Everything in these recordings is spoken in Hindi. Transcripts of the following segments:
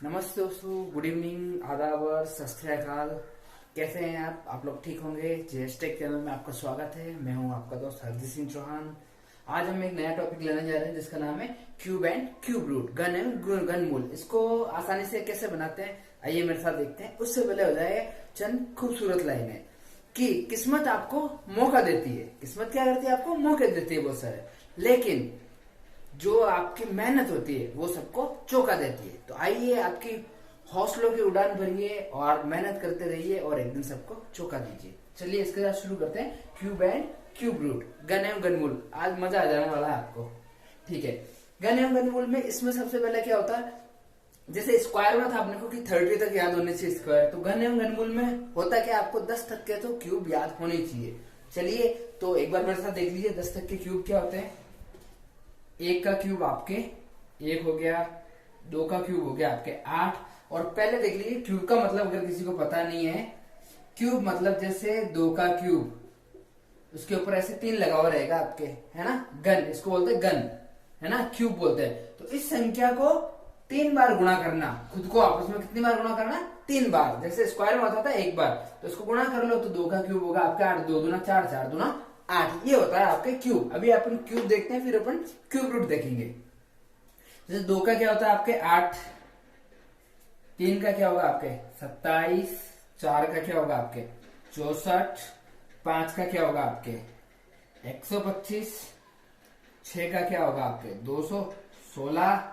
नमस्ते दोस्तों, गुड इवनिंग, आदाब और सत श्री अकाल। कैसे हैं आप लोग ठीक होंगे। जेएस टेक चैनल में आपका स्वागत है। मैं हूं आपका दोस्त हरदीप सिंह चौहान। आज हम एक नया टॉपिक लेने जा रहे हैं जिसका नाम है क्यूब एंड क्यूब रूट, गन एंड गन मूल। इसको आसानी से कैसे बनाते हैं आइए मेरे साथ देखते हैं। उससे पहले हो जाए चंद खूबसूरत लाइनें कि किस्मत आपको मौका देती है। किस्मत क्या करती है? आपको मौके देती है बहुत सारे, लेकिन जो आपकी मेहनत होती है वो सबको चौंका देती है। तो आइए आपकी हौसलों की उड़ान भरिए और मेहनत करते रहिए और एक दिन सबको चौंका दीजिए। चलिए इसके साथ शुरू करते हैं। क्यूब एंड क्यूब रूट, गन एवं गनमूल। आज मजा आ जाने वाला है आपको। ठीक है, गन एवं गनमूल में इसमें सबसे पहले क्या होता है, जैसे स्क्वायर में था अपने को कि 30 तक याद होने चाहिए स्क्वायर, तो गन एवं गनमूल में होता है कि आपको 10 तक के तो क्यूब याद होने चाहिए। चलिए तो एक बार मेरे साथ देख लीजिए 10 तक के क्यूब क्या होते हैं। एक का क्यूब आपके 1 हो गया, 2 का क्यूब हो गया आपके 8। और पहले देख लीजिए क्यूब का मतलब, अगर किसी को पता नहीं है, क्यूब मतलब जैसे 2 का क्यूब, उसके ऊपर ऐसे 3 लगा हुआ रहेगा आपके, है ना। गन, इसको बोलते हैं गन, है ना, क्यूब बोलते हैं। तो इस संख्या को 3 बार गुणा करना, खुद को आपस में कितनी बार गुणा करना? 3 बार। जैसे स्क्वायर में होता था 1 बार, तो इसको गुणा कर लो तो 2 का क्यूब होगा आपका 8, 2 दूना 4, 4 दूना 8। ये होता है आपके क्यूब। अभी अपन क्यूब देखते हैं, फिर अपन क्यूब रूट देखेंगे। जैसे 2 का क्या होता है आपके 8, 3 का क्या होगा आपके 27, 4 का क्या होगा आपके 64, 5 का क्या होगा आपके 125, 6 का क्या होगा आपके 216,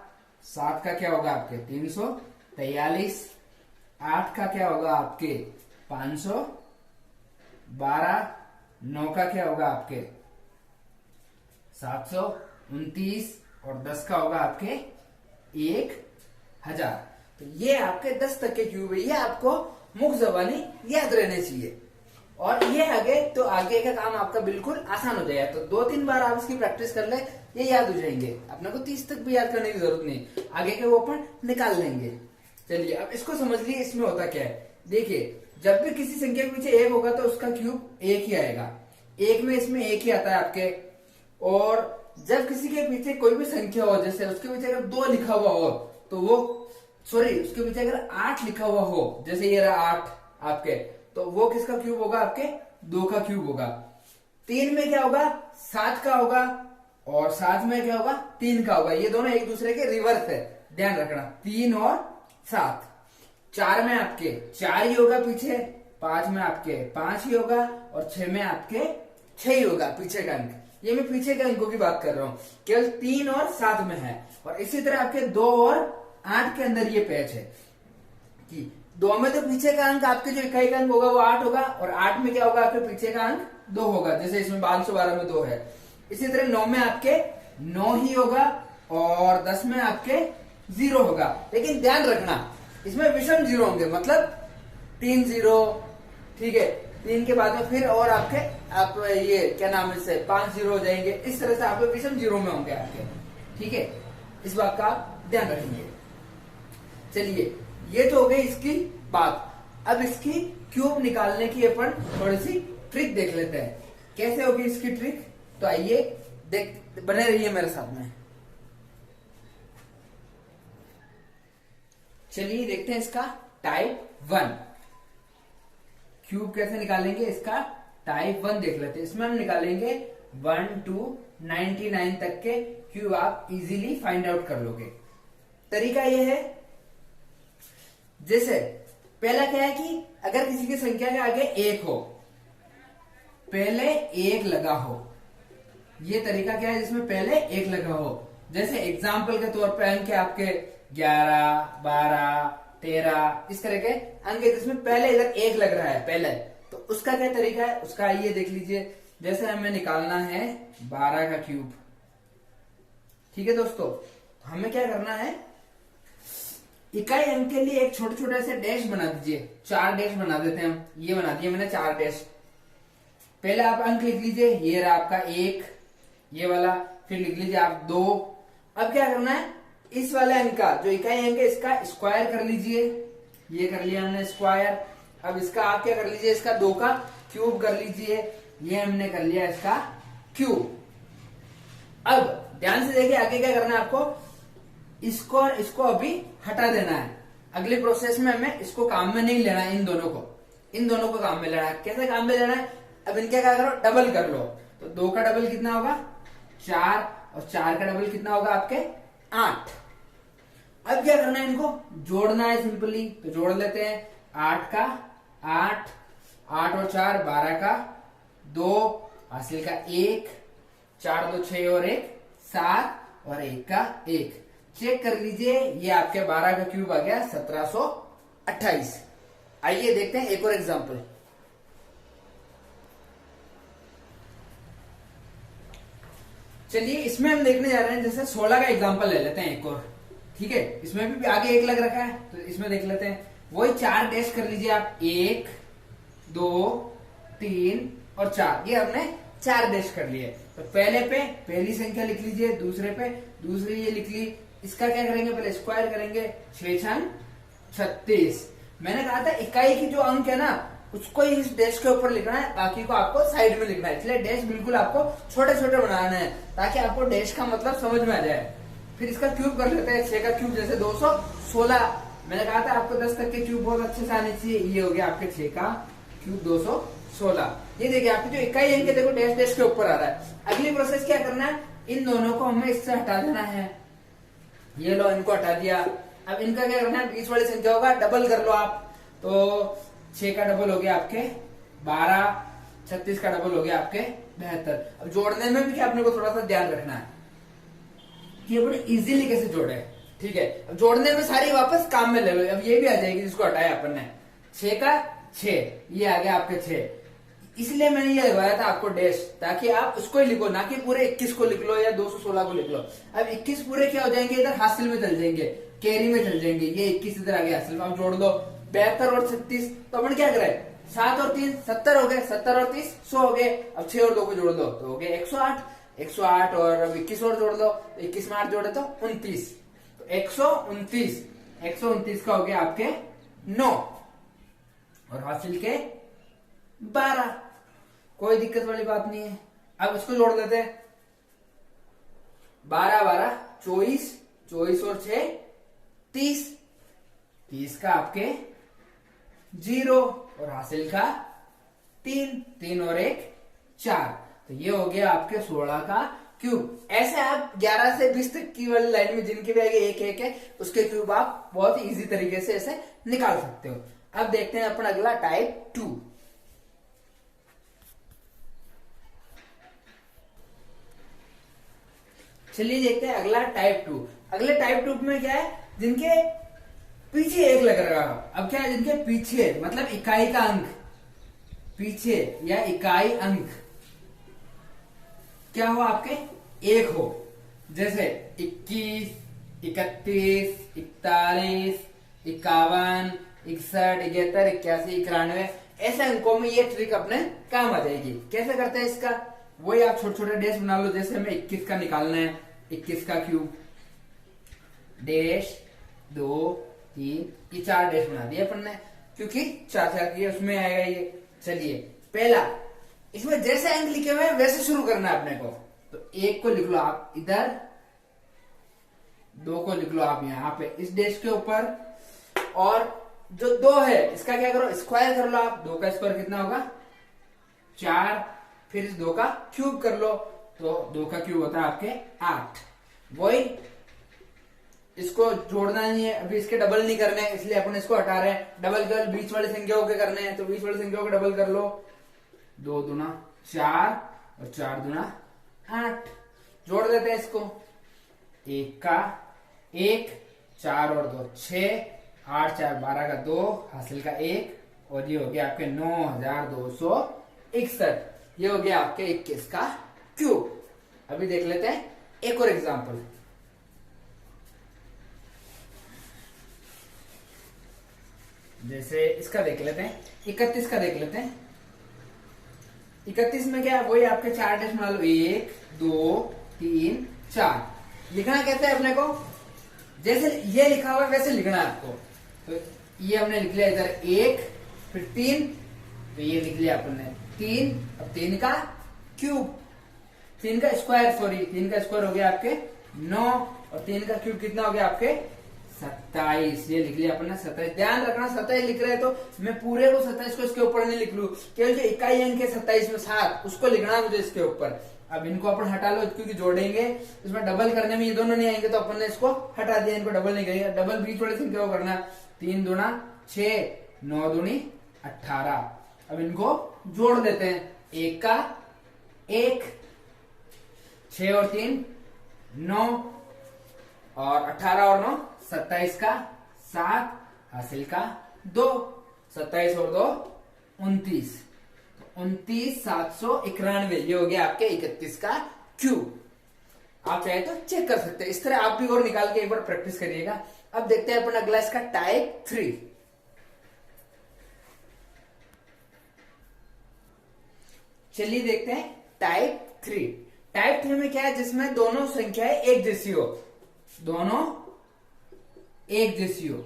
7 का क्या होगा आपके 343, 8 का क्या होगा आपके 512, 9 का क्या होगा आपके 729 और 10 का होगा आपके 1000। तो ये आपके 10 तक के क्यूब है। ये आपको मुख जबानी याद रहने चाहिए और ये आगे तो आगे का काम आपका बिल्कुल आसान हो जाएगा। तो 2-3 बार आप इसकी प्रैक्टिस कर ले, ये याद हो जाएंगे। अपने को 30 तक भी याद करने की जरूरत नहीं, आगे के वो अपन निकाल लेंगे। चलिए अब इसको समझ लिए, इसमें होता क्या है। देखिए जब भी किसी संख्या के पीछे 1 होगा तो उसका क्यूब 1 ही आएगा। 1 में इसमें 1 ही आता है आपके। और जब किसी के पीछे कोई भी संख्या हो, जैसे उसके पीछे अगर 2 लिखा हुआ हो तो वो, सॉरी, उसके पीछे अगर 8 लिखा हुआ हो, जैसे ये रहा 8 आपके, तो वो किसका क्यूब होगा? आपके 2 का क्यूब होगा। 3 में क्या होगा? 7 का होगा। और 7 में क्या होगा? 3 का होगा। ये दोनों एक दूसरे के रिवर्स है, ध्यान रखना, 3 और 7। 4 में आपके 4 ही होगा पीछे, 5 में आपके 5 ही होगा और 6 में आपके 6 ही होगा पीछे का अंक। ये मैं पीछे के अंकों की बात कर रहा हूं, केवल 3 और 7 में है। और इसी तरह आपके 2 और 8 के अंदर ये पैच है कि 2 में तो पीछे का अंक आपके जो इकाई का अंक होगा वो 8 होगा, और 8 में क्या होगा? आपके पीछे का अंक 2 होगा, जैसे इसमें 512 में 2 है। इसी तरह 9 में आपके 9 ही होगा और 10 में आपके 0 होगा। लेकिन ध्यान रखना इसमें विषम 0 होंगे, मतलब 3 0, ठीक है। 3 के बाद में फिर और आपके आप ये क्या नाम है इससे 5 0 हो जाएंगे। इस तरह से आपके विषम 0 में होंगे आपके, ठीक है। इस बात का आप ध्यान रखेंगे। चलिए ये तो हो गई इसकी बात। अब इसकी क्यूब निकालने की अपन थोड़ी सी ट्रिक देख लेते हैं। कैसे होगी इसकी ट्रिक? तो आइए देख, बने रहिए मेरे साथ में। चलिए देखते हैं इसका टाइप 1 क्यूब कैसे निकालेंगे। इसका टाइप 1 देख लेते हैं। इसमें हम निकालेंगे 1 to 99 तक के क्यूब। आप इजीली फाइंड आउट कर लोगे। तरीका यह है, जैसे पहला क्या है कि अगर किसी की संख्या के आगे 1 हो, पहले 1 लगा हो। ये तरीका क्या है जिसमें पहले 1 लगा हो। जैसे एग्जाम्पल के तौर पे अंक है आपके 11, 12, 13, इस तरह के अंक है जिसमें पहले इधर 1 लग रहा है पहले। तो उसका क्या तरीका है? उसका आइए देख लीजिए। जैसे हमें निकालना है 12 का क्यूब, ठीक है दोस्तों। हमें क्या करना है, इकाई अंक के लिए एक छोटे छोटे से डैश बना दीजिए। 4 डैश बना देते हैं हम। ये बना दिए मैंने 4 डैश। पहले आप अंक लिख लीजिए, ये रहा आपका 1, ये वाला। फिर लिख लीजिए आप 2। अब क्या करना है, इस वाले अंक का जो इकाई अंक है इसका स्क्वायर कर लीजिए। ये कर लिया हमने स्क्वायर। अब इसका आप क्या कर लीजिए, इसका 2 का क्यूब कर लीजिए। ये हमने कर लिया इसका क्यूब। अब ध्यान से देखिए आगे क्या करना है आपको, इसको और इसको अभी हटा देना है। अगली प्रोसेस में हमें इसको काम में नहीं लेना है, इन दोनों को काम में लेना है। कैसे काम में लेना है? अब इनके क्या करो, डबल कर लो। तो 2 का डबल कितना होगा? 4, और 4 का डबल कितना होगा आपके? 8। अब क्या करना है, इनको जोड़ना है सिंपली। तो जोड़ लेते हैं। 8 का 8, 8 और 4 12 का 2, हासिल का 1, 4 2 6 और 1 7, और 1 का 1। चेक कर लीजिए, ये आपके 12 का क्यूब आ गया 1728। आइए देखते हैं एक और एग्जांपल। चलिए इसमें हम देखने जा रहे हैं, जैसे 16 का एग्जांपल ले लेते हैं एक और। ठीक है, इसमें भी आगे 1 लग रखा है, तो इसमें देख लेते हैं। वही 4 डैश कर लीजिए आप। 1 2 3 और 4, ये हमने 4 डैश कर लिए। तो पहले पे पहली संख्या लिख लीजिए, दूसरे पे दूसरी ये लिख ली। इसका क्या करेंगे, पहले स्क्वायर करेंगे। 6 6 36। मैंने कहा था इकाई की जो अंक है ना, उसको ही इस डैश के ऊपर लिखना है, बाकी को आपको साइड में लिखना है। इसलिए डैश बिल्कुल आपको छोटे छोटे बनाना है, ताकि आपको डैश का मतलब समझ में आ जाए। फिर इसका क्यूब कर लेते हैं। 6 का क्यूब जैसे 216। मैंने कहा था आपको 10 तक के क्यूब बहुत अच्छे से आने चाहिए। ये हो गया आपके 6 का क्यूब 216। ये देखिए आपकी जो इकाई अंक है, देखो डैश डैश के ऊपर आ रहा है। अगली प्रोसेस क्या करना है, इन दोनों को हमें इससे हटा देना है। ये लो, इनको हटा दिया। अब इनका क्या करना है, बीच वाली संख्या होगा डबल कर लो आप। तो 6 का डबल हो गया आपके 12, 36 का डबल हो गया आपके 72। अब जोड़ने में भी क्या अपने को थोड़ा सा ध्यान रखना है कि ये बड़े इजीली कैसे जोड़े। ठीक है, अब जोड़ने में सारी वापस काम में ले लो। अब ये भी आ जाएगी जिसको हटाया अपन ने। 6 का 6, ये आ गया आपके 6। इसलिए मैंने ये लगाया था आपको डैश, ताकि आप उसको ही लिखो, ना कि पूरे 21 को लिख लो या 216 को लिख लो। अब 21 पूरे क्या हो जाएंगे, इधर हासिल में चल जाएंगे, कैरी में चल जाएंगे। ये 21 इधर आ गया हासिल में। अब जोड़ दो 72 और 36। तो अपन क्या करें, 7 और 3 70 हो गए, 70 और 30 100 हो गए। अब 6 और 2 को जोड़ दो तो हो गए 108, 108 और अब 21 और जोड़ दो, 21 में 8 जोड़े तो 29। तो 129, 129 का हो गया आपके 9 और हासिल के 12। कोई दिक्कत वाली बात नहीं है। अब इसको जोड़ देते हैं। 12 12 24, 24 और 6 30, 30 का आपके 0 और हासिल का 3, 3 और 1 4। तो ये हो गया आपके 16 का क्यूब। ऐसे आप 11 से 20 तक की वाली लाइन में जिनके भी आगे 1 1 है, उसके क्यूब आप बहुत ही इजी तरीके से ऐसे निकाल सकते हो। अब देखते हैं अपना अगला टाइप 2। चलिए देखते हैं अगला टाइप 2। अगले टाइप 2 में क्या है, जिनके पीछे 1 लग रहा है। अब क्या है, जिनके पीछे मतलब इकाई का अंक पीछे या इकाई अंक क्या हो आपके 1 हो। जैसे 21, 31, 41, 51, 61, 71, 81, 91। ऐसे अंकों में ये ट्रिक अपने काम आ जाएगी। कैसे करते हैं इसका, वही आप छोटे छोटे डैश बना लो। जैसे हमें 21 का निकालना है, 21 का क्यूब डैश 2 3, ये 4 डैश बना दिए अपन ने, क्योंकि 4 4 की उसमें आएगा ये। चलिए पहला, इसमें जैसे अंक लिखे हुए हैं वैसे शुरू करना है अपने को। तो 1 को लिख लो आप इधर, 2 को लिख लो आप यहाँ पे इस डैश के ऊपर, और जो 2 है इसका क्या करो, स्क्वायर कर लो आप। 2 का स्क्वायर कितना होगा 4, फिर इस 2 का क्यूब कर लो। तो 2 का क्यूब होता है आपके 8। वही इसको जोड़ना नहीं है, अभी इसके डबल नहीं करने हैं, इसलिए अपन इसको हटा रहे हैं। डबल केवल बीच वाली संख्याओं के करने हैं, तो बीच वाली संख्याओं के डबल कर लो। 2 दूना 4 और 4 दूना 8। जोड़ देते हैं इसको। 1 का 1, 4 और 2 6, 8 4 12 का 2, हासिल का 1, और ये हो गया आपके 9261। ये हो गया आपके 21 का क्यूब। अभी देख लेते हैं एक और एग्जांपल। जैसे इसका देख लेते हैं, 31 का देख लेते हैं। 31 में क्या है, वही आपके 4 डैश बना लो। 1 2 3 4। लिखना कैसे है अपने को, जैसे ये लिखा हुआ है वैसे लिखना है आपको। तो ये हमने लिख लिया इधर 1, फिर 3, तो ये लिख लिया अपन ने 3। अब 3 का क्यूब, 3 का स्क्वायर, सॉरी 3 का स्क्वायर हो गया आपके 9, और 3 का क्यूब कितना हो गया आपके 27, ये लिख लिया अपन ने 27। ध्यान रखना 27 लिख रहे हैं तो मैं पूरे को 27 को इसके ऊपर नहीं लिख लूं, केवल जो इकाई अंक है 27 में 7 उसको लिखना है मुझे इसके ऊपर। अब इनको अपन हटा लो क्योंकि जोड़ेंगे इसमें डबल करने में ये दोनों नहीं आएंगे, तो अपन ने इसको हटा दिया, इनको डबल नहीं करेंगे। डबल बीच वाले संख्या को करना, 3 दूना 6, 9 दूनी 18। अब इनको जोड़ देते हैं, 1 का 1, 6 और 3 9, और 18 और 9 27 का 7, हासिल का 2, 27 और 2 29, 29 791, ये हो गया आपके 31 का क्यूब। आप चाहे तो चेक कर सकते हैं, इस तरह आप भी और निकाल के एक बार प्रैक्टिस करिएगा। अब देखते हैं अपन अगला इसका टाइप 3। चलिए देखते हैं टाइप 3। टाइप 3 में क्या है, जिसमें दोनों संख्याएं एक जैसी हो, दोनों एक जैसी हो।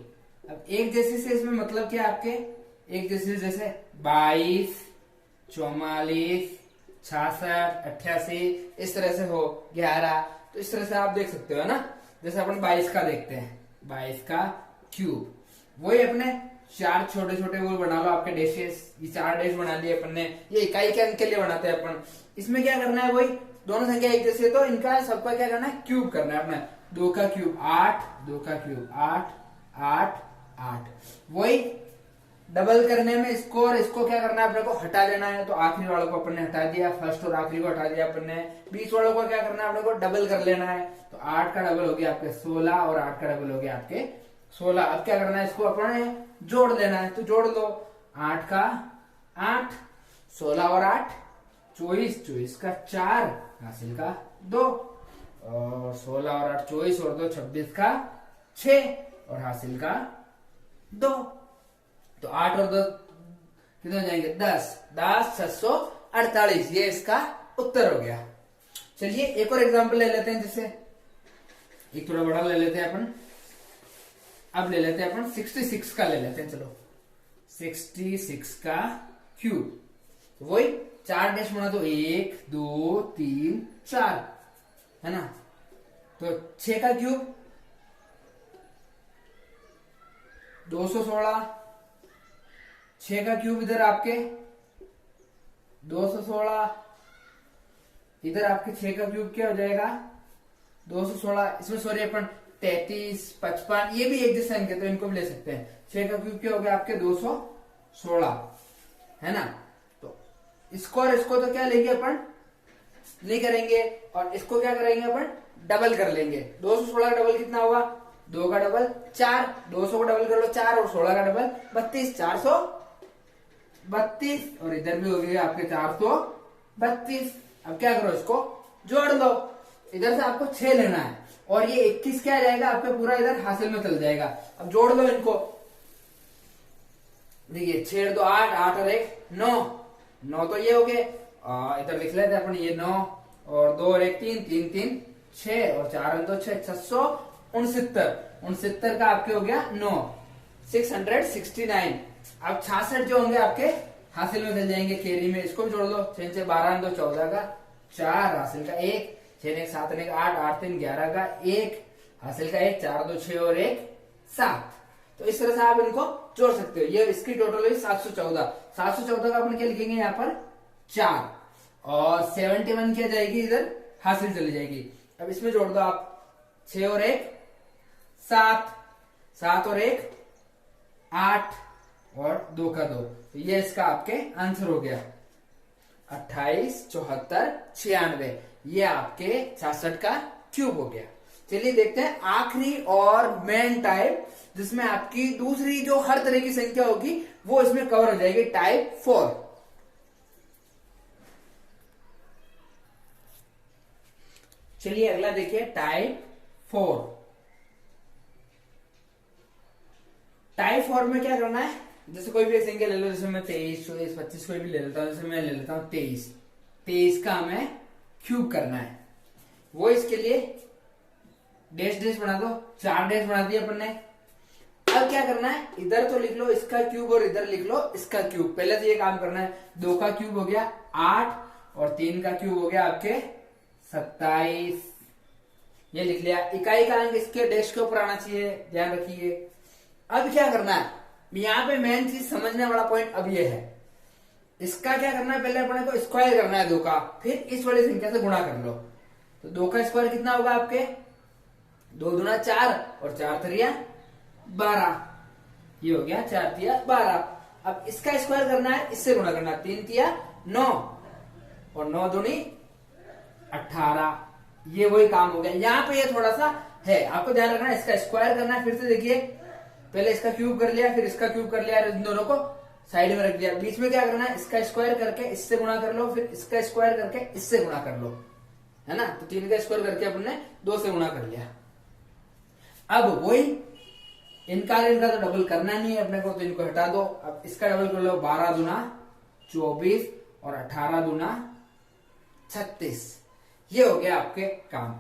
अब एक जैसी से इसमें मतलब क्या आपके, एक जैसी जैसे 22, 44, 66, 88 इस तरह से हो, 11, तो इस तरह से आप देख सकते हो ना। जैसे अपन 22 का देखते हैं, 22 का क्यूब, वही अपने 4 छोटे छोटे वो बना लो आपके डैशेस, ये 4 डैश बना लिए अपन ने, ये इकाई के अंक के लिए बनाते हैं अपन। इसमें क्या करना है, वही दोनों संख्या एक जैसे, तो इनका सबका क्या करना है, क्यूब करना है अपना। 2 का क्यूब 8, 2 का क्यूब 8, 8, 8। वही डबल करने में इसको और इसको क्या करना है, अपने को हटा देना है, तो आखिरी वालों को अपन ने हटा दिया, फर्स्ट और आखिरी को हटा दिया अपन ने। बीच वालों को क्या करना है, अपने को डबल कर लेना है, तो 8 का डबल हो गया आपके 16 और 8 का डबल हो गया आपके 16। अब क्या करना है, इसको अपने जोड़ लेना है, तो जोड़ दो, 8 का 8, 16 और 8 24, 24 का 4, हासिल का 2, और 16 और 8 24 और 2 26 का 6 और हासिल का 2। तो 8 और 2 कितने हो जाएंगे, 10, 10 648, ये इसका उत्तर हो गया। चलिए एक और एग्जांपल ले लेते हैं, जैसे एक थोड़ा बड़ा ले लेते हैं अपन। अब ले लेते हैं अपन 66 का ले लेते हैं, चलो 66 का क्यूब, तो वही 4 डैश बना, तो 1 2 3 4 है ना। तो 6 का क्यूब 216, 6 का क्यूब इधर आपके 216, इधर आपके 6 का क्यूब क्या हो जाएगा 216। इसमें सॉरी अपन 33 55 ये भी एक जैसे अंक है, तो इनको भी ले सकते हैं। 6 का क्यूब क्या हो गया आपके 216 है ना। तो इसको और इसको तो क्या लेंगे अपन, नहीं करेंगे, और इसको क्या करेंगे अपन, डबल कर लेंगे। 216 का डबल कितना होगा, 2 का डबल 4, 200 को डबल कर लो 4, और 16 का डबल 32, 432, और इधर भी हो गया आपके 432। अब क्या करो, इसको जोड़ लो, इधर से आपको 6 लेना है, और ये 21 क्या जाएगा आपके पूरा इधर हासिल में चल जाएगा। अब जोड़ लो इनको, देखिए 6 2 8, 8 और 1 9, 9 तो ये हो गए, इधर लिख लेते हैं अपन ये 9, और 2 और 1 3, 3 3 6, और 4 और 2 6, 669 का आपके हो गया 9, 669। अब 66 जो होंगे आपके हासिल में चल जाएंगे कैरी में, इसको भी जोड़ लो, 6 6 12 2 14 का 4, हासिल का 1, 6 1 7 1 8, 8 3 11 का 1, हासिल का 1, 4 2 6 और 1 7। तो इस तरह से आप इनको जोड़ सकते हो। ये इसकी टोटल हुई 714। 714 का अपन क्या लिखेंगे यहाँ पर 4, और 71 क्या जाएगी इधर हासिल चली जाएगी। अब इसमें जोड़ दो आप, 6 और 1 7, 7 और 1 8, और 2 का 2, तो ये इसका आपके आंसर हो गया 28 74 96, ये आपके 66 का क्यूब हो गया। चलिए देखते हैं आखिरी और मेन टाइप, जिसमें आपकी दूसरी जो हर तरह की संख्या होगी वो इसमें कवर हो जाएगी, टाइप 4। चलिए अगला देखिए टाइप 4। टाइप 4 में क्या करना है, जैसे कोई भी संख्या ले लो, जैसे मैं 23 24 25 कोई भी ले लेता हूं, जैसे मैं ले लेता हूं 23 का हमें क्यूब करना है। वो इसके लिए डैश डैश बना दो, 4 डैश बना दिए अपन ने। अब क्या करना है, इधर तो लिख लो इसका क्यूब और इधर लिख लो इसका क्यूब। पहले तो ये काम करना है, 2 का क्यूब हो गया 8, और 3 का क्यूब हो गया आपके 27, ये लिख लिया। इकाई का अंक इसके डैश के ऊपर आना चाहिए, ध्यान रखिए। अब क्या करना है, यहाँ पे मेन चीज समझने वाला पॉइंट अब ये है, इसका क्या करना है, पहले अपने को स्क्वायर करना है 2 का, फिर इस वाली संख्या से गुणा कर लो। तो 2 का स्क्वायर कितना होगा आपके, 2 दूना 4 और 4 तिरिया 12, ये हो गया 4 तिया 12। अब इसका स्क्वायर करना है, इससे गुणा करना है, 3 तिया 9 और 9 दूनी 18, ये वही काम हो गया। यहाँ पे ये थोड़ा सा है, आपको ध्यान रखना है, इसका स्क्वायर करना है। फिर से देखिए, पहले इसका क्यूब कर लिया, फिर इसका क्यूब कर लिया, इन दोनों को साइड में रख दिया। बीच में क्या करना है, इसका स्क्वायर करके इससे गुणा कर लो, फिर इसका स्क्वायर करके इससे गुणा कर लो, है ना। तो 3 का स्क्वायर करके अपने 2 से गुणा कर लिया। अब वही इनका तो डबल करना नहीं है अपने को, तो इनको हटा दो। अब इसका डबल कर लो, 12 दूना 24 और 18 दूना 36, ये हो गया आपके काम।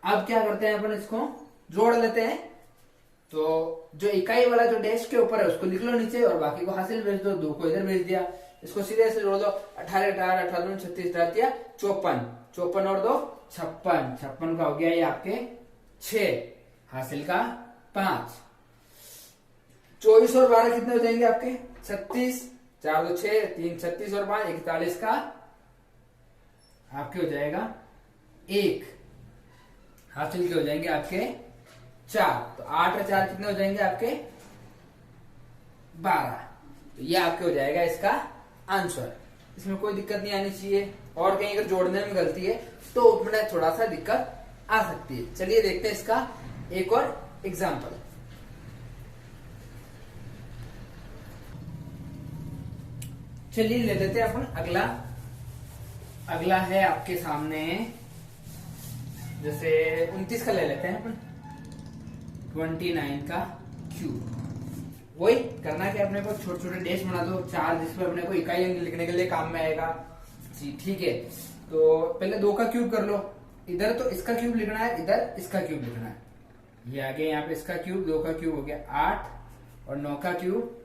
अब क्या करते हैं अपन, इसको जोड़ लेते हैं। तो जो इकाई वाला जो डैश के ऊपर है उसको लिख लो नीचे और बाकी को हासिल भेज दो, 2 को इधर भेज दिया। इसको सीधे से जोड़ दो, 18 18 18 दूनी 36 18 54, 54 और 2 56, 56 का हो गया ये आपके 6, हासिल का 5। 24 और 12 कितने हो जाएंगे आपके 36, 4 2 6 3 36 और 5 41 का आपके हो जाएगा 1, हासिल के हो जाएंगे आपके 4। तो 8 और 4 कितने हो जाएंगे आपके 12। तो ये आपके हो जाएगा इसका आंसर। इसमें कोई दिक्कत नहीं आनी चाहिए, और कहीं अगर जोड़ने में गलती है तो उसमें थोड़ा सा दिक्कत आ सकती है। चलिए देखते हैं इसका एक और एग्जाम्पल। चलिए ले लेते हैं अपन अगला। अगला है आपके सामने, जैसे 29 का ले लेते हैं अपन, 29 का क्यूब। वही करना क्या, अपने को छोटे छोटे डैश बना दो 4, जिसमें अपने को इकाई अंक लिखने के लिए काम में आएगा जी, ठीक है। तो पहले 2 का क्यूब कर लो, इधर तो इसका क्यूब लिखना है, इधर इसका क्यूब लिखना है। ये आगे यहाँ पे इसका क्यूब, 2 का क्यूब हो गया 8 और 9 का क्यूब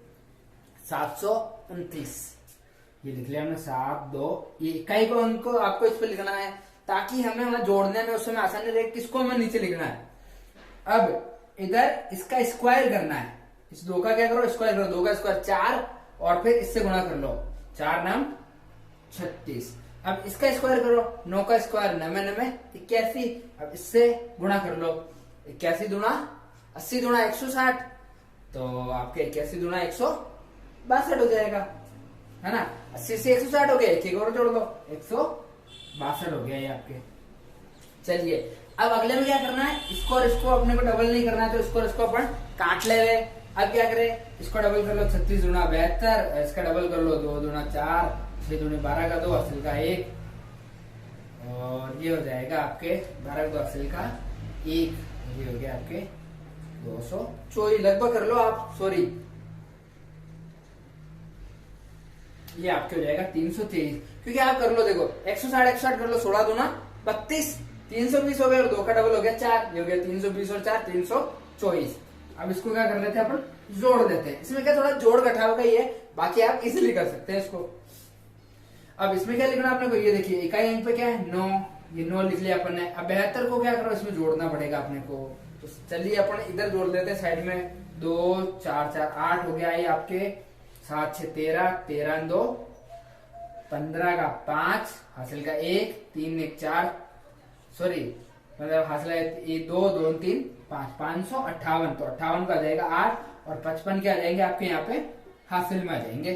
729, ये लिख लिया हमने 7 2। ये इकाई को अंक को आपको इस पे लिखना है ताकि हमें वहां जोड़ने में उस समय आसानी रहे। किसको हमें नीचे लिखना है। अब इधर इसका स्क्वायर करना है, इस 2 का क्या करो स्क्वायर करो, 2 का स्क्वायर 4 और फिर इससे गुणा कर लो, 4 9 36। अब इसका स्क्वायर करो, 9 का स्क्वायर 9 9 81। अब इससे गुणा कर लो, 81 दूना 80 दूना 160, तो आपके 81 दूना 162 हो जाएगा, है ना। 80 से 160 हो गया, एक और जोड़ लो, 162 हो गया ये आपके। चलिए अब अगले में क्या करना है, इसको और इसको अपने को डबल नहीं करना है, तो इसको और इसको अपन काट ले रहे। अब क्या करें, इसको डबल कर लो 36 दूना 72, इसका डबल कर लो 2 दूना 4, 6 दूनी 12 का 2, हासिल का 1, और ये हो जाएगा आपके 12 का 2 हासिल का 1, ये हो गया आपके 224। लगभग कर लो आप, सॉरी, ये आपके हो जाएगा 323, क्योंकि आप कर लो, देखो 160 160 कर लो, 16 दूना 32, 320 हो गया और 2 का डबल हो गया 4, ये हो गया 320 और 4 324। अब इसको क्या कर लेते हैं अपन, जोड़ देते हैं। इसमें क्या थोड़ा जोड़ घटाव का ही है, बाकी आप इजीली कर सकते हैं इसको। अब इसमें क्या लिखना आपने को, ये देखिए इकाई अंक पे क्या है 9, ये 9 लिख लिया अपन ने। अब 72 को क्या करो, इसमें जोड़ना पड़ेगा अपने को। तो चलिए अपन इधर जोड़ लेते हैं साइड में, 2 4 4 8 हो गया ये आपके, 7 6 13, 13 2 15 का 5, हासिल का 1, 3 1 4, सॉरी मतलब हासिल है 2 2 3 5, 558। तो 58 का आ जाएगा 8 और 55 के आ जाएंगे आपके यहाँ पे हासिल में आ जाएंगे।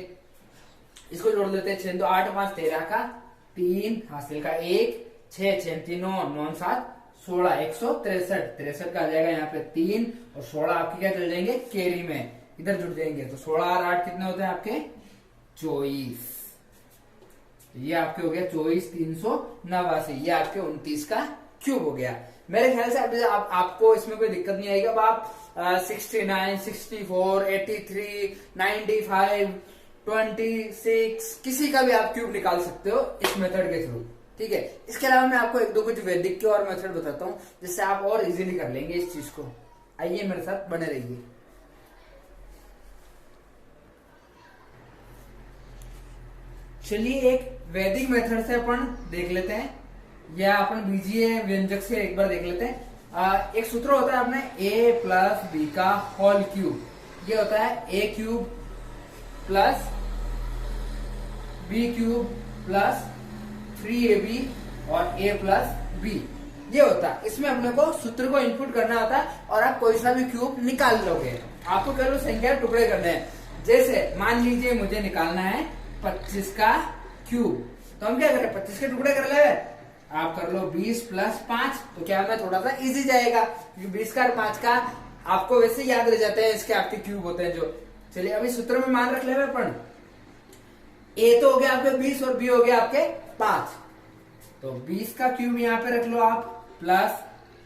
इसको जोड़ लेते हैं, 6 2 8 5 13 का 3, हासिल का 1, 6 6 3 9 9 7 16, 163, 63 का आ जाएगा यहाँ पे 3 और 16 आपके क्या चल जाएंगे कैरी में, इधर जुड़ जाएंगे। तो 16 और 8 कितने होते हैं आपके 24, ये आपके हो गया 24 389, ये आपके 29 का क्यूब हो गया। मेरे ख्याल से आपको इसमें कोई दिक्कत नहीं आएगी। अब आप 69 64 83 95 26 किसी का भी आप क्यूब निकाल सकते हो इस मेथड के थ्रू, ठीक है। इसके अलावा मैं आपको एक दो कुछ वैदिक के और मेथड बताता हूँ जिससे आप और इजीली कर लेंगे इस चीज को। आइए मेरे साथ बने रहिए। चलिए एक वैदिक मेथड से अपन देख लेते हैं, या अपन बीजीय व्यंजक से एक बार देख लेते हैं। एक सूत्र होता है अपने a प्लस बी का होल क्यूब, ये होता है a cube plus B cube plus 3ab और a प्लस बी, ये होता है। इसमें अपने को सूत्र को इनपुट करना होता है और आप कोई सा भी क्यूब निकाल लोगे। आपको केवल संख्या टुकड़े करने हैं। जैसे मान लीजिए मुझे निकालना है 25 का क्यूब, तो हम क्या करें 25 के टुकड़े कर ले, आप कर लो 20 प्लस 5, तो क्या मैं थोड़ा सा इजी जाएगा क्योंकि 20 का और 5 का आपको वैसे याद रह जाते हैं, इसके आपके क्यूब होते हैं जो। चलिए अभी सूत्र में मान रख ले अपन, ए तो हो गया आपके 20 और बी हो गया आपके 5, तो 20 का क्यूब यहाँ पे रख लो आप प्लस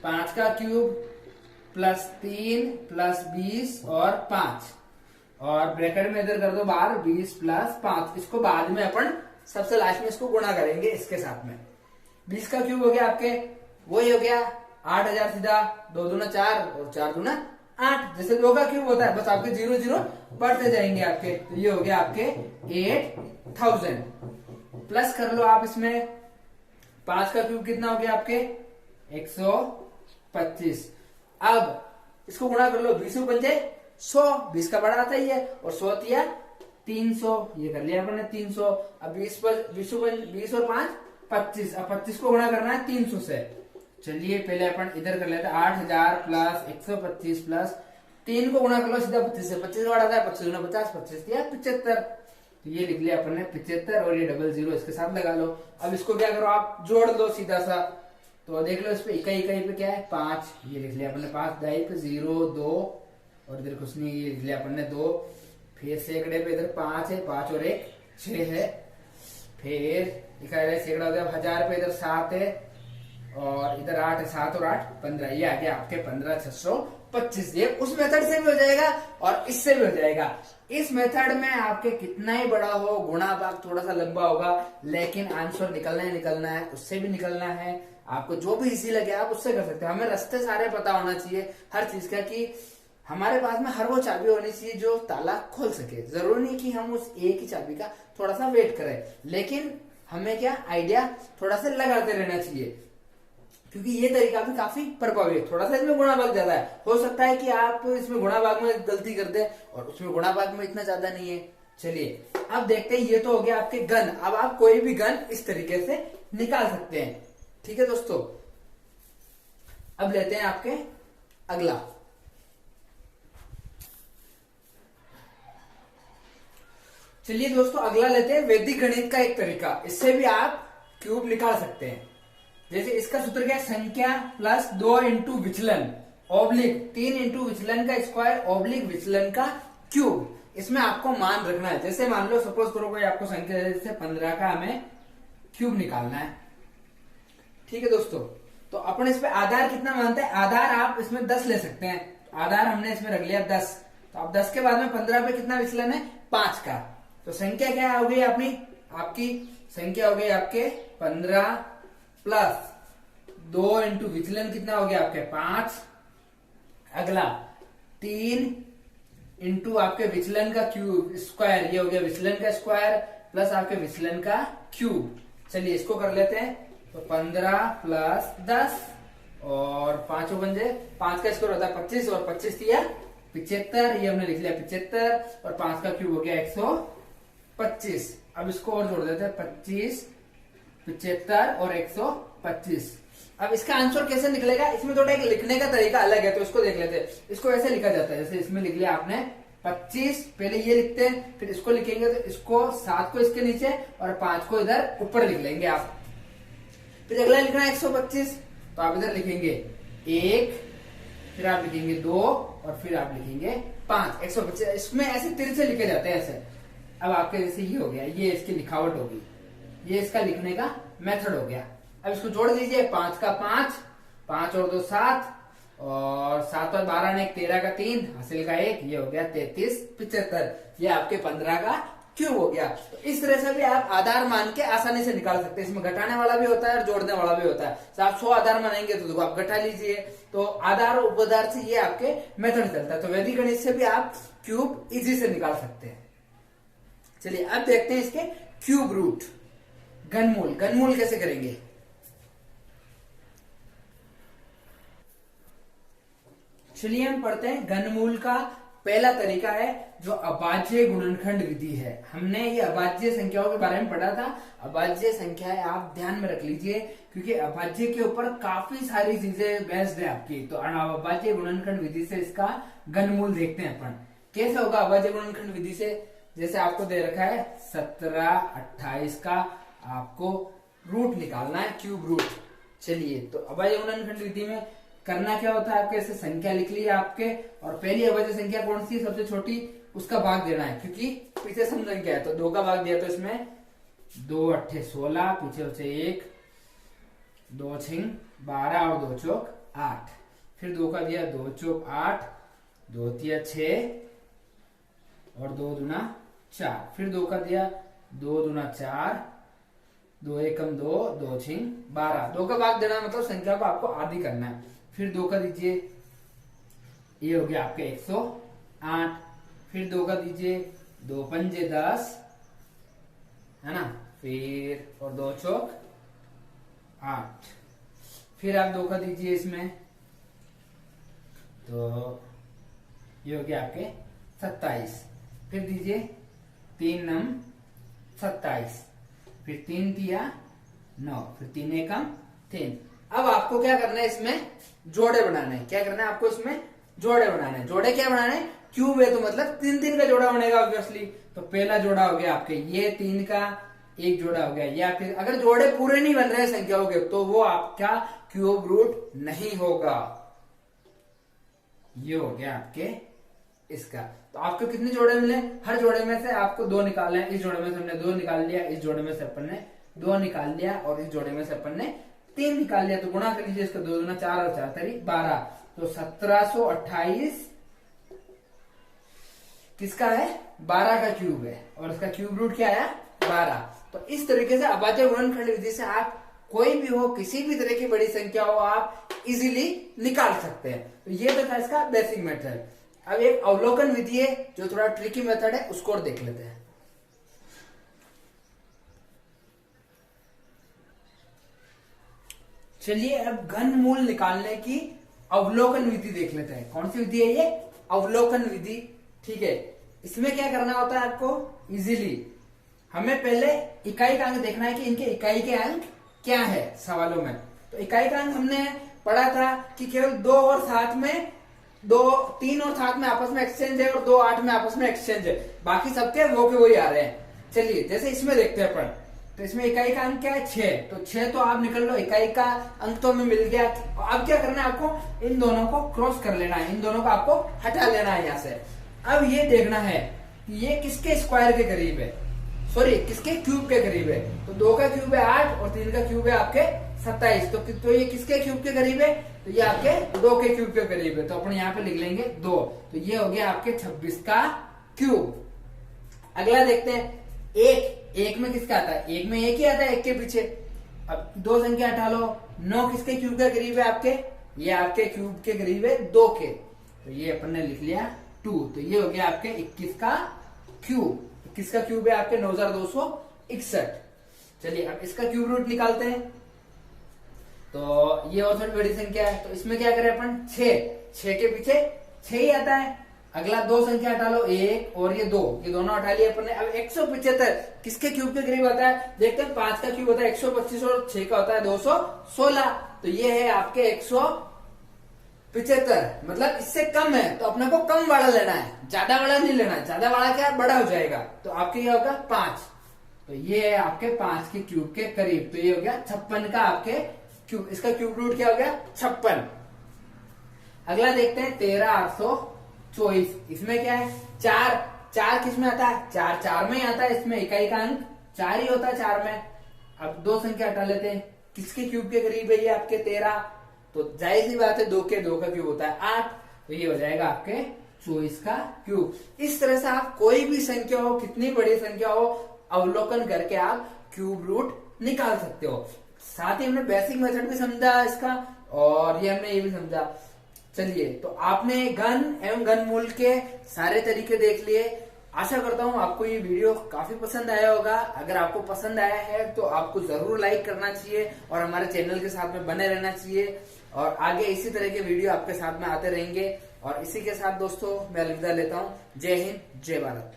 5 का क्यूब प्लस 3 प्लस 20 और 5 और ब्रैकेट में इधर कर दो बाहर 20 प्लस 5। इसको बाद में अपन सबसे लास्ट में इसको गुणा करेंगे इसके साथ में। 20 का क्यूब हो गया आपके वही हो गया 8000 सीधा, 2 दूना 4 और 4 दूना 8, जैसे 2 का क्यूब होता है बस आपके 0 0 बढ़ते जाएंगे आपके। तो ये हो गया आपके 8000 प्लस कर लो आप इसमें 5 का क्यूब कितना हो गया आपके 125। अब इसको गुणा कर लो 20 बन जाए 100, 20 का बड़ा आता ही है और 100 दिया 300, ये कर लिया अपन ने 300। अब 20 पर 20 और 5 25, अब 25 को गुणा करना है 300 से। चलिए पहले अपन इधर कर लेते हैं 8000 प्लस 125 प्लस 3 को गुणा कर लो सीधा 25 से, 25 का बड़ा आता है 25 गुना 50, 25 दिया 75, तो ये लिख लिया अपन ने 75 और ये डबल जीरो इसके साथ लगा लो। अब इसको क्या करो आप जोड़ लो सीधा सा, तो देख लो इस पे इकाई इकाई पे क्या है 5, ये लिख लिया अपन ने 5, दाई पे 0 2 और इधर कुछ नहीं, ये लिख लिया अपन ने 2, फिर सैकड़े पे इधर 5 है, 5 और 1 6 है, फिर इकाई सैकड़ा हो गया, 1000 पे इधर 7 है और इधर 8 है, 7 और 8 15, ये आ गया आपके 15625। ये उस मेथड से भी हो जाएगा और इससे भी हो जाएगा। इस मेथड में आपके कितना ही बड़ा हो गुणा भाग थोड़ा सा लंबा होगा, लेकिन आंसर निकलना ही निकलना है, उससे भी निकलना है। आपको जो भी इजी लगे आप उससे कर सकते हो। हमें रास्ते सारे पता होना चाहिए हर चीज का, कि हमारे पास में हर वो चाबी होनी चाहिए जो ताला खोल सके। जरूरी नहीं कि हम उस एक ही चाबी का थोड़ा सा वेट करें, लेकिन हमें क्या आइडिया थोड़ा सा लगाते रहना चाहिए, क्योंकि ये तरीका भी काफी प्रभावी है। थोड़ा सा इसमें गुणा भाग ज्यादा है, हो सकता है कि आप इसमें गुणा भाग में गलती कर दे और उसमें गुणा भाग में इतना ज्यादा नहीं है। चलिए अब देखते हैं, ये तो हो गया आपके गन। अब आप कोई भी गन इस तरीके से निकाल सकते हैं। ठीक है दोस्तों, अब लेते हैं आपके अगला। चलिए दोस्तों अगला लेते हैं वैदिक गणित का एक तरीका, इससे भी आप क्यूब निकाल सकते हैं। जैसे इसका सूत्र क्या है, संख्या प्लस 2 इंटू विचलन ऑब्लिक 3 इंटू विचलन का स्क्वायर ऑब्लिक विचलन का क्यूब। इसमें आपको मान रखना है। जैसे मान लो सपोज करो कोई आपको संख्या जैसे 15 का हमें क्यूब निकालना है। ठीक है दोस्तों, तो अपन इस पे आधार कितना मानते हैं, आधार आप इसमें 10 ले सकते हैं। तो आधार हमने इसमें रख लिया 10, तो अब 10 के बाद में 15 पे कितना विचलन है 5 का, तो संख्या क्या हो गई अपनी, आपकी संख्या हो गई आपके 15 प्लस 2 इंटू विचलन कितना हो गया आपके 5। अगला 3 इंटू आपके विचलन का क्यूब स्क्वायर, ये हो गया विचलन का स्क्वायर प्लस आपके विचलन का क्यूब। चलिए इसको कर लेते हैं, तो 15 प्लस 10 और 5 बन जाए, 5 का स्क्वायर होता है 25 और 25 दिया 75, ये हमने लिख लिया 75 और 5 का क्यूब हो गया 125। अब इसको और जोड़ देते हैं 25 75 और 125। अब इसका आंसर कैसे निकलेगा, इसमें थोड़ा एक लिखने का तरीका अलग है, तो इसको देख लेते हैं। इसको ऐसे लिखा जाता है, जैसे इसमें लिख लिया आपने 25, पहले ये लिखते हैं, फिर इसको लिखेंगे, तो इसको 7 को इसके नीचे और 5 को इधर ऊपर लिख लेंगे आप। फिर अगला लिखना है 125, तो आप इधर लिखेंगे 1, फिर आप लिखेंगे 2 और फिर आप लिखेंगे 5। 125 इसमें ऐसे तिरछे लिखे जाते हैं ऐसे। अब आपके जैसे ये हो गया, ये इसकी लिखावट होगी, ये इसका लिखने का मेथड हो गया। अब इसको जोड़ दीजिए, 5 का 5, 5 और 2 7 और 7 और 12 ने 13 का 3 हासिल का 1, ये हो गया 33 75। ये आपके 15 का क्यूब हो गया। तो इस तरह से भी आप आधार मान के आसानी से निकाल सकते हैं। इसमें घटाने वाला भी होता है और जोड़ने वाला भी होता है। तो आप 100 आधार मानेंगे तो देखो आप घटा लीजिए, तो आधार और उपआधार से ये आपके मेथड चलता है। तो वैदिक गणित से भी आप क्यूब इजी से निकाल सकते हैं। चलिए अब देखते हैं इसके क्यूब रूट, घनमूल। घनमूल कैसे करेंगे, चलिए हम पढ़ते हैं घनमूल का पहला तरीका है जो अभाज्य गुणनखंड विधि है। हमने ये अभाज्य संख्याओं के बारे में पढ़ा था। अभाज्य संख्याएं आप ध्यान में रख लीजिए क्योंकि अभाज्य के ऊपर काफी सारी चीजें बेस्ड है आपकी। तो अभाज्य गुणनखंड विधि से इसका घनमूल देखते हैं अपन कैसे होगा। अभाज्य गुणनखंड विधि से जैसे आपको दे रखा है 17, 28 का आपको रूट निकालना है, क्यूब रूट। चलिए तो अभाज्य गुणनखंड विधि में करना क्या होता है, आपके ऐसे संख्या लिख ली है आपके, और पहली अभाज्य संख्या कौन सी सबसे छोटी उसका भाग देना है क्योंकि पीछे सम संख्या है। तो 2 का भाग दिया तो इसमें 2 8 16, पीछे बचे 1, 2 6 12 और 2 चौक 8। फिर 2 का दिया 2 चौक 8, 2 3 6 और 2 दूना 4। फिर 2 का दिया 2 दूना 4, 2 एकम 2, 2 6 12। 2 का भाग देना मतलब संख्या को आपको आधी करना है। फिर 2 का दीजिए, ये हो गया आपके 108। फिर 2 का दीजिए 2 पंजे 10, है ना। फिर और 2 चौक 8। फिर आप 2 का दीजिए इसमें, तो ये हो गया आपके 27। फिर दीजिए 3 9 27। फिर 3 दिया 9, फिर 3 एकम 3। अब आपको क्या करना है, इसमें जोड़े बनाने हैं। क्या करना है आपको, इसमें जोड़े बनाने हैं। जोड़े क्या बनाने हैं, क्यूब है तो मतलब 3 3 का जोड़ा बनेगा ऑब्वियसली। तो पहला जोड़ा हो गया आपके ये 3 का एक जोड़ा हो गया, या फिर अगर जोड़े पूरे नहीं बन रहे संख्याओं के तो वो आपका क्यूब रूट नहीं होगा। ये हो गया आपके इसका। तो आपको कितने जोड़े मिले, हर जोड़े में से आपको 2 निकालना है। इस जोड़े में से हमने 2 निकाल लिया, इस जोड़े में से अपन ने 2 निकाल लिया, और इस जोड़े में से अपन ने 3 निकाल लिया। तो गुणा कर लीजिए इसका, 2 दूना 4 और 4 तरी 12। तो 1728 किसका है, 12 का क्यूब है, और इसका क्यूब रूट क्या आया 12। तो इस तरीके से अभाज्य गुणनखंड विधि से आप कोई भी हो, किसी भी तरह की बड़ी संख्या हो, आप इजीली निकाल सकते हैं। तो ये तो था इसका बेसिक मेथड। अब एक अवलोकन विधि है जो थोड़ा ट्रिकी मेथड है, उसको और देख लेते हैं। चलिए अब घनमूल निकालने की अवलोकन विधि देख लेते हैं। कौन सी विधि है ये, अवलोकन विधि। ठीक है, इसमें क्या करना होता है आपको, इजीली हमें पहले इकाई का अंक देखना है कि इनके इकाई के अंक क्या है सवालों में। तो इकाई का अंक हमने पढ़ा था कि केवल 2 और 7 में 3 और 7 में आपस में एक्सचेंज है, और 2 8 में आपस में एक्सचेंज है। बाकी सबके वो के वही आ रहे हैं। चलिए जैसे इसमें देखते हैं अपन, तो इसमें इकाई का अंक क्या है 6। तो 6 तो आप निकल लो, इकाई का अंक तो हमें मिल गया। अब क्या करना है आपको, इन दोनों को क्रॉस कर लेना है, इन दोनों को आपको हटा लेना है यहाँ से। अब ये देखना है कि ये किसके स्क्वायर के करीब है, सॉरी किसके क्यूब के करीब है। तो 2 का क्यूब है 8 और 3 का क्यूब है आपके 27। तो ये किसके क्यूब के करीब है, तो ये आपके 2 के क्यूब के करीब है। तो अपन यहाँ पे लिख लेंगे 2। तो ये हो गया आपके 26 का क्यूब। अगला देखते हैं, एक में किसका आता है, एक में एक ही आता है, एक के पीछे। अब 2 संख्या हटा लो, 9 किसके क्यूब के करीब है आपके, ये आपके क्यूब के करीब है 2 के। तो ये अपन ने लिख लिया 2। तो ये हो गया आपके 21 का क्यूब। 21 का क्यूब है आपके 9261। चलिए अब इसका क्यूब रूट निकालते हैं। तो ये और थोड़ी बड़ी संख्या है, तो इसमें क्या करें अपन, 6 के पीछे 6 ही आता है। अगला 2 संख्या हटा लो, 1 और ये 2, ये दोनों हटा लिए अपन ने। अब 175 किसके क्यूब के करीब आता है, देखते हैं। 5 का क्यूब होता है 125 और 6 का होता है 216। तो ये है आपके 175, मतलब इससे कम है तो अपने को कम वाला लेना है, ज्यादा वाला नहीं लेना है। ज्यादा वाला क्या बड़ा हो जाएगा, तो आपके ये होगा 5। तो ये है आपके 5 के क्यूब के करीब। तो ये हो गया 56 का आपके क्यूब। इसका क्यूब रूट क्या हो गया 56। अगला देखते हैं 13824। इसमें क्या है, 4 किस में आता है, 4 में ही आता है। इसमें इकाई का अंक 4 ही होता है 4 में। अब 2 संख्या हटा लेते हैं, किसके क्यूब के करीब है ये आपके 13। तो जाहिर सी बात है 2 का क्यूब होता है 8। तो ये हो जाएगा आपके 24 का क्यूब। इस तरह से आप कोई भी संख्या हो, कितनी बड़ी संख्या हो, अवलोकन करके आप क्यूब रूट निकाल सकते हो। साथ ही हमने बेसिक मेथड भी समझा इसका, और ये हमने ये भी समझा। चलिए तो आपने घन एवं घनमूल के सारे तरीके देख लिए। आशा करता हूँ आपको ये वीडियो काफी पसंद आया होगा। अगर आपको पसंद आया है तो आपको जरूर लाइक करना चाहिए और हमारे चैनल के साथ में बने रहना चाहिए, और आगे इसी तरह के वीडियो आपके साथ में आते रहेंगे। और इसी के साथ दोस्तों मैं अलविदा लेता हूँ। जय हिंद, जय भारत।